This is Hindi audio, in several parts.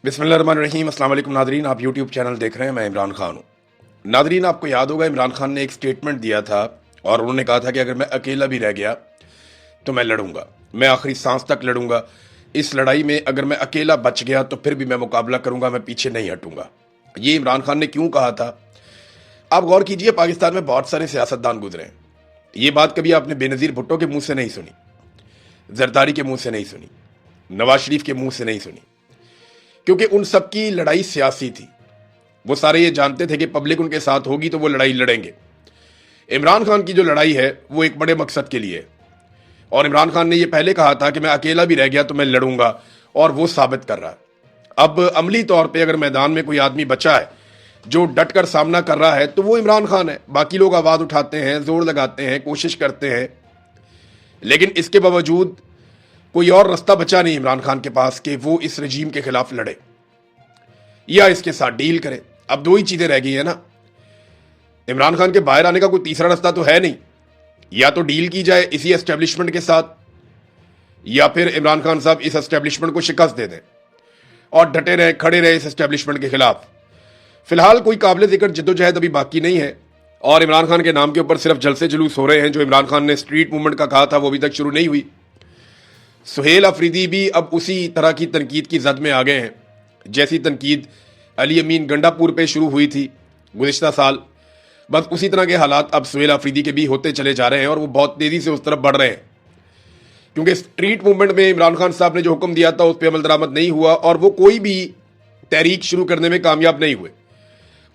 बिस्मिल्लाहिर्रहमानिर्रहीम। अस्सलाम वालेकुम नादरीन, आप यूट्यूब चैनल देख रहे हैं। मैं इमरान खान हूँ। नादरीन, आपको याद होगा इमरान खान ने एक स्टेटमेंट दिया था और उन्होंने कहा था कि अगर मैं अकेला भी रह गया तो मैं लड़ूंगा, मैं आखिरी सांस तक लड़ूंगा। इस लड़ाई में अगर मैं अकेला बच गया तो फिर भी मैं मुकाबला करूंगा, मैं पीछे नहीं हटूंगा। ये इमरान खान ने क्यों कहा था? आप गौर कीजिए, पाकिस्तान में बहुत सारे सियासतदान गुजरे हैं। ये बात कभी आपने बेनज़ीर भुट्टो के मुंह से नहीं सुनी, जरदारी के मुंह से नहीं सुनी, नवाज शरीफ के मुंह से नहीं सुनी, क्योंकि उन सब की लड़ाई सियासी थी। वो सारे ये जानते थे कि पब्लिक उनके साथ होगी तो वो लड़ाई लड़ेंगे। इमरान खान की जो लड़ाई है वो एक बड़े मकसद के लिए है, और इमरान खान ने ये पहले कहा था कि मैं अकेला भी रह गया तो मैं लड़ूंगा, और वो साबित कर रहा है। अब अमली तौर पे अगर मैदान में कोई आदमी बचा है जो डट कर सामना कर रहा है तो वो इमरान खान है। बाकी लोग आवाज उठाते हैं, जोर लगाते हैं, कोशिश करते हैं, लेकिन इसके बावजूद कोई और रास्ता बचा नहीं इमरान खान के पास कि वो इस रजीम के खिलाफ लड़े या इसके साथ डील करे। अब दो ही चीजें रह गई है ना, इमरान खान के बाहर आने का कोई तीसरा रास्ता तो है नहीं। या तो डील की जाए इसी एस्टेब्लिशमेंट के साथ, या फिर इमरान खान साहब इस एस्टेब्लिशमेंट को शिकस्त दे दें और डटे रहे, खड़े रहे इस एस्टेब्लिशमेंट के खिलाफ। फिलहाल कोई काबिल जिक्र जद्दोजहद अभी बाकी नहीं है, और इमरान खान के नाम के ऊपर सिर्फ जलसे जुलूस हो रहे हैं। जो इमरान खान ने स्ट्रीट मूवमेंट का कहा था वो अभी तक शुरू नहीं हुई। सुहेल अफरीदी भी अब उसी तरह की तनकीद की जद में आ गए हैं जैसी तनकीद अली अमीन गंडापुर पे शुरू हुई थी गुज़िश्ता साल। बस उसी तरह के हालात अब सुहेल अफरीदी के भी होते चले जा रहे हैं, और वो बहुत तेजी से उस तरफ बढ़ रहे हैं, क्योंकि स्ट्रीट मूवमेंट में इमरान खान साहब ने जो हुक्म दिया था उस पर अमल दरामद नहीं हुआ, और वो कोई भी तहरीक शुरू करने में कामयाब नहीं हुए।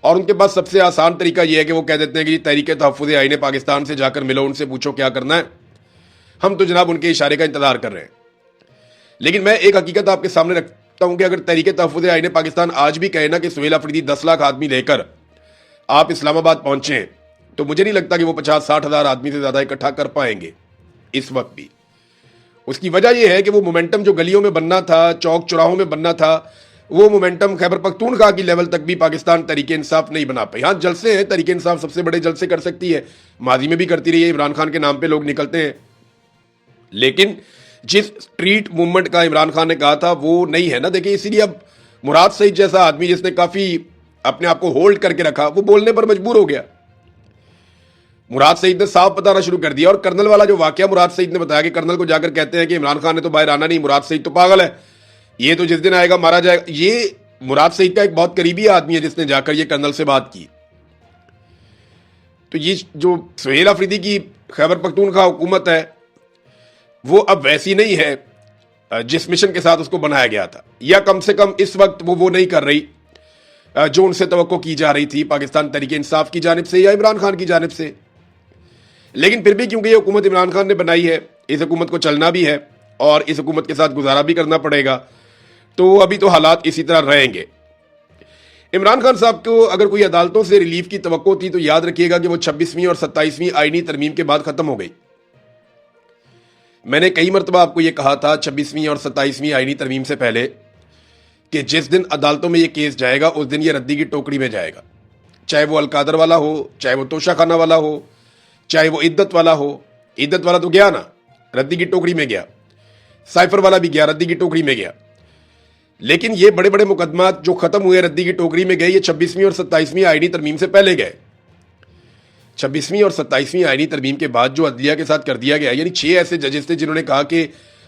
और उनके पास सबसे आसान तरीका यह है कि वो कह देते हैं कि तहरीक तहफ़्फ़ुज़ आईन पाकिस्तान से जाकर मिलो, उनसे पूछो क्या करना है, हम तो जनाब उनके इशारे का इंतजार कर रहे हैं। लेकिन मैं एक हकीकत आपके सामने रखता हूं कि अगर तहरीक तहफ़्फ़ुज़ आईन पाकिस्तान आज भी कहे ना कि सुहेल अफरीदी 10 लाख आदमी लेकर आप इस्लामाबाद पहुंचे, तो मुझे नहीं लगता कि वो 50-60 हज़ार आदमी से ज्यादा इकट्ठा कर पाएंगे इस वक्त भी। उसकी वजह यह है कि वो मोमेंटम जो गलियों में बनना था, चौक चौराहों में बनना था, वो मोमेंटम खैबर पख्तूनख्वा की लेवल तक भी पाकिस्तान तहरीक इंसाफ नहीं बना पाई। हाँ, जलसे हैं, तहरीक इंसाफ सबसे बड़े जलसे कर सकती है, माजी में भी करती रही है, इमरान खान के नाम पे लोग निकलते हैं, लेकिन जिस स्ट्रीट मूवमेंट का इमरान खान ने कहा था वो नहीं है ना। देखिए, इसीलिए अब मुराद सईद जैसा आदमी जिसने काफी अपने आप को होल्ड करके रखा, वो बोलने पर मजबूर हो गया। मुराद सईद ने साफ बताना शुरू कर दिया। और कर्नल वाला जो वाकया मुराद सईद ने बताया कि कर्नल को जाकर कहते हैं कि इमरान खान ने तो बाहर आना नहीं, मुराद सईद तो पागल है, ये तो जिस दिन आएगा मारा जाएगा। ये मुराद सईद का एक बहुत करीबी आदमी है जिसने जाकर ये कर्नल से बात की। तो ये जो सुहेल अफरीदी की खैबर पख्तूनख्वा हुकूमत है वो अब वैसी नहीं है जिस मिशन के साथ उसको बनाया गया था, या कम से कम इस वक्त वो नहीं कर रही जो उनसे तवक्को की जा रही थी पाकिस्तान तहरीक इंसाफ की जानिब से या इमरान खान की जानिब से। लेकिन फिर भी क्योंकि ये हुकूमत इमरान खान ने बनाई है, इस हुकूमत को चलना भी है और इस हुकूमत के साथ गुजारा भी करना पड़ेगा, तो अभी तो हालात इसी तरह रहेंगे। इमरान खान साहब को अगर कोई अदालतों से रिलीफ की तवक्को थी तो याद रखिएगा कि वो 26वीं और 27वीं आईनी तरमीम के बाद खत्म हो गई। मैंने कई मरतबा आपको यह कहा था 26वीं और 27वीं आईनी तरमीम से पहले कि जिस दिन अदालतों में यह केस जाएगा उस दिन यह रद्दी की टोकरी में जाएगा, चाहे वो अलकादर वाला हो, चाहे वो तोशा खाना वाला हो, चाहे वो इद्दत वाला हो। इद्दत वाला तो गया ना, रद्दी की टोकरी में गया, साइफर वाला भी गया, रद्दी की टोकरी में गया। लेकिन ये बड़े बड़े मुकदमात जो खत्म हुए रद्दी की टोकरी में गए, ये 26वीं और 27वीं आईनी तरमीम से पहले गए। 26वीं और 27वीं आईनी तरमीम के बाद जो अदलिया के साथ कर दिया गया, यानी 6 ऐसे जजेस थे जिन्होंने कहा कि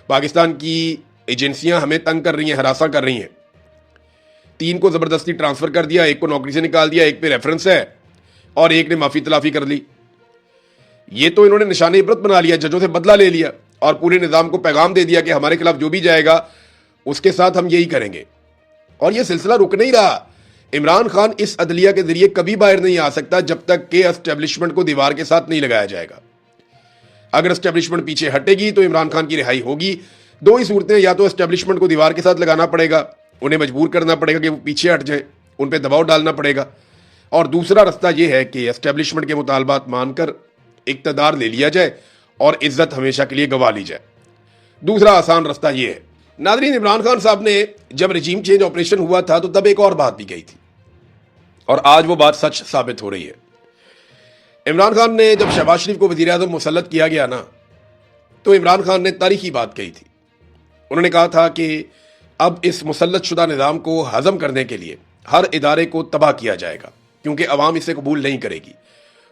पाकिस्तान की एजेंसियां हमें तंग कर रही हैं, हरासा कर रही हैं। 3 को जबरदस्ती ट्रांसफर कर दिया, 1 को नौकरी से निकाल दिया, 1 पे रेफरेंस है और 1 ने माफी तलाफी कर ली। ये तो इन्होंने निशाने इबरत बना लिया, जजों से बदला ले लिया और पूरे निजाम को पैगाम दे दिया कि हमारे खिलाफ जो भी जाएगा उसके साथ हम यही करेंगे। और यह सिलसिला रुक नहीं रहा। इमरान खान इस अदलिया के जरिए कभी बाहर नहीं आ सकता जब तक कि एस्टेब्लिशमेंट को दीवार के साथ नहीं लगाया जाएगा। अगर एस्टेब्लिशमेंट पीछे हटेगी तो इमरान खान की रिहाई होगी। दो ही सूरतें, या तो एस्टेब्लिशमेंट को दीवार के साथ लगाना पड़ेगा, उन्हें मजबूर करना पड़ेगा कि वो पीछे हट जाए, उन पर दबाव डालना पड़ेगा, और दूसरा रास्ता यह है कि एस्टेब्लिशमेंट के मुतालबात मानकर इक्तदार ले लिया जाए और इज्जत हमेशा के लिए गंवा ली जाए। दूसरा आसान रास्ता यह है। नादरीन, इमरान खान साहब ने जब रजीम चेंज ऑपरेशन हुआ था तो तब एक और बात भी कही थी, और आज वो बात सच साबित हो रही है। इमरान खान ने जब शहबाज शरीफ को वजीर आज़म मुसल्लत किया गया ना, तो इमरान खान ने तारीखी बात कही थी। उन्होंने कहा था कि अब इस मुसल्लत शुदा निज़ाम को हज़म करने के लिए हर इदारे को तबाह किया जाएगा, क्योंकि अवाम इसे कबूल नहीं करेगी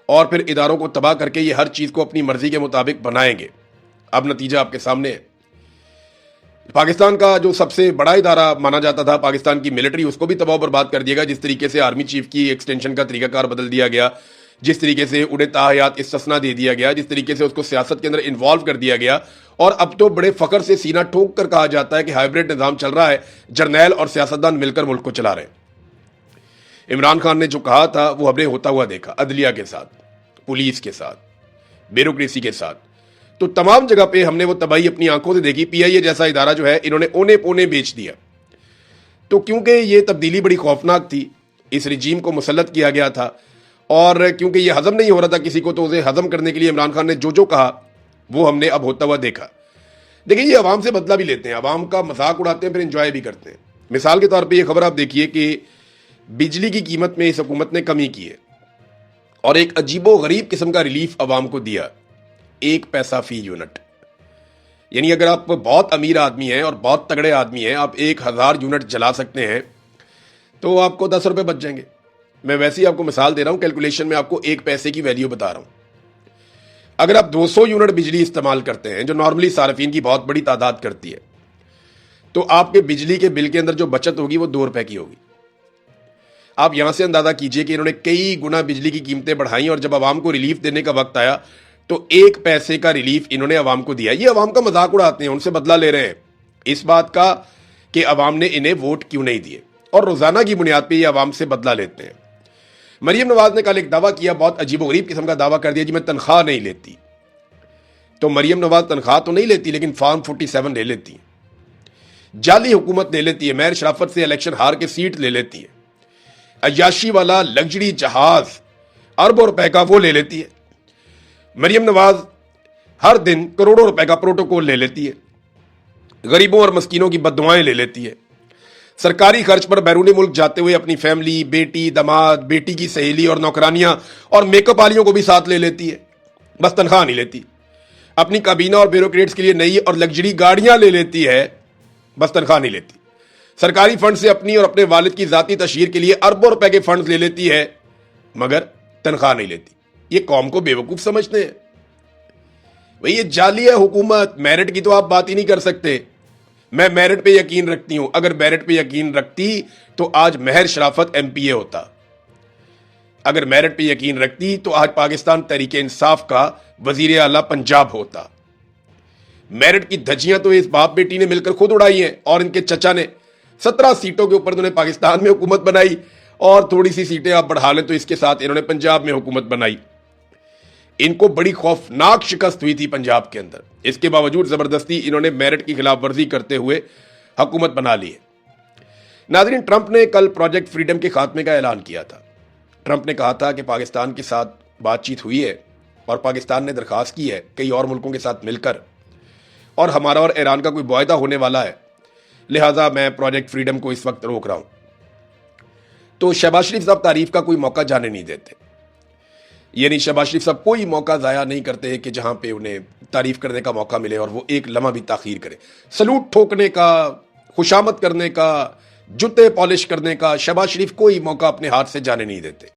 और फिर इदारों को तबाह करके ये हर चीज़ को अपनी मर्जी के मुताबिक बनाएंगे। अब नतीजा आपके सामने है। पाकिस्तान का जो सबसे बड़ा इदारा माना जाता था, पाकिस्तान की मिलिट्री, उसको भी तबाह बर्बाद कर दिया गया। जिस तरीके से आर्मी चीफ की एक्सटेंशन का तरीकाकार बदल दिया गया, जिस तरीके से उन्हें ताहयात इस्तिस्ना दे दिया गया, जिस तरीके से उसको सियासत के अंदर इन्वॉल्व कर दिया गया, और अब तो बड़े फख्र से सीना ठोक कर कहा जाता है कि हाइब्रिड निज़ाम चल रहा है, जर्नैल और सियासतदान मिलकर मुल्क को चला रहे हैं। इमरान खान ने जो कहा था वो हमने होता हुआ देखा, अदलिया के साथ, पुलिस के साथ, ब्यूरोक्रेसी के साथ। तो तमाम जगह पे हमने वो तबाही अपनी आंखों से देखी। पीआईए जैसा इदारा जो है इन्होंने ओने पोने बेच दिया। तो क्योंकि ये तब्दीली बड़ी खौफनाक थी, इस रिजीम को मुसल्लत किया गया था, और क्योंकि ये हजम नहीं हो रहा था किसी को, तो उसे हजम करने के लिए इमरान खान ने जो जो कहा वो हमने अब होता हुआ देखा। देखिए, ये अवाम से बदला भी लेते हैं, अवाम का मजाक उड़ाते हैं, फिर इंजॉय भी करते हैं। मिसाल के तौर पर यह खबर आप देखिए कि बिजली की कीमत में इस हुकूमत ने कमी की है और एक अजीबो गरीब किस्म का रिलीफ अवाम को दिया, 1 पैसा फी यूनिट। यानी अगर आप बहुत अमीर आदमी हैं और बहुत तगड़े आदमी हैं, आप 1000 यूनिट जला सकते हैं तो आपको 10 रुपए बच जाएंगे। मैं वैसे ही आपको मिसाल दे रहा हूं, कैलकुलेशन में आपको 1 पैसे की वैल्यू बता रहा हूं। अगर आप 200 यूनिट बिजली इस्तेमाल करते हैं, जो नॉर्मली सार्फिन की बहुत बड़ी तादाद करती है, तो आपके बिजली के बिल के अंदर जो बचत होगी वो 2 रुपए की होगी। आप यहां से अंदाजा कीजिए कि इन्होंने कई गुना बिजली की कीमतें बढ़ाई, और जब आवाम को रिलीफ देने का वक्त आया तो 1 पैसे का रिलीफ इन्होंने अवाम को दिया। ये अवाम का मजाक उड़ाते हैं, उनसे बदला ले रहे हैं इस बात का कि अवाम ने इन्हें वोट क्यों नहीं दिए, और रोजाना की बुनियाद पर ये अवाम से बदला लेते हैं। मरियम नवाज ने कल एक दावा किया, बहुत अजीबोगरीब किस्म का दावा कर दिया, जी मैं तनख्वाह नहीं लेती। तो मरियम नवाज तनख्वाह तो नहीं लेती, लेकिन फॉर्म 47 ले लेती है, जाली हुकूमत ले लेती है, महर शराफत से इलेक्शन हार के सीट ले लेती है, अयाशी वाला लग्जरी जहाज अरबों रुपए का वो ले लेती है। मरियम नवाज हर दिन करोड़ों रुपए का प्रोटोकॉल ले लेती है, गरीबों और मस्कीनों की बददुआएं ले लेती है, सरकारी खर्च पर बैरूनी मुल्क जाते हुए अपनी फैमिली, बेटी, दामाद, बेटी की सहेली और नौकरानियां और मेकअप वालियों को भी साथ ले लेती है, बस तनख्वाह नहीं लेती। अपनी काबीना और ब्यूरोक्रेट्स के लिए नई और लग्जरी गाड़ियां ले लेती है, बस तनख्वाह नहीं लेती। सरकारी फंड से अपनी और अपने वालिद की जाती तशहीर के लिए अरबों रुपए के फंड ले लेती है, मगर तनख्वाह नहीं लेती। ये कौम को बेवकूफ समझते हैं। भाई ये जाली है हुकूमत, मेरिट की तो आप बात ही नहीं कर सकते। मैं मेरिट पे यकीन रखती हूं, अगर मेरिट पे यकीन रखती तो आज महर शराफत एमपीए होता। अगर मेरिट पे यकीन रखती तो आज पाकिस्तान तहरीक इंसाफ का वजीर आला पंजाब होता। मेरिट की धज्जियां तो इस बाप बेटी ने मिलकर खुद उड़ाई हैं, और इनके चचा ने 17 सीटों के ऊपर इन्होंने पाकिस्तान में हुकूमत बनाई, और थोड़ी सी सीटें आप बढ़ा लें तो इसके साथ इन्होंने पंजाब में हुकूमत बनाई। इनको बड़ी खौफनाक शिकस्त हुई थी पंजाब के अंदर, इसके बावजूद जबरदस्ती इन्होंने मेरिट की खिलाफ वर्जी करते हुए हुकूमत बना ली है। नाज़रीन, ट्रंप ने कल प्रोजेक्ट फ्रीडम के खात्मे का ऐलान किया था। ट्रंप ने कहा था कि पाकिस्तान के साथ बातचीत हुई है और पाकिस्तान ने दरखास्त की है कई और मुल्कों के साथ मिलकर, और हमारा और ईरान का कोई मुआहदा होने वाला है, लिहाजा मैं प्रोजेक्ट फ्रीडम को इस वक्त रोक रहा हूं। तो शहबाज शरीफ साहब तारीफ का कोई मौका जाने नहीं देते, यानी शहबाज शरीफ साहब कोई मौका ज़ाया नहीं करते कि जहां पे उन्हें तारीफ करने का मौका मिले और वो एक लम्हा भी ताखीर करे। सलूट ठोकने का, खुशामद करने का, जूते पॉलिश करने का शहबाज शरीफ कोई मौका अपने हाथ से जाने नहीं देते।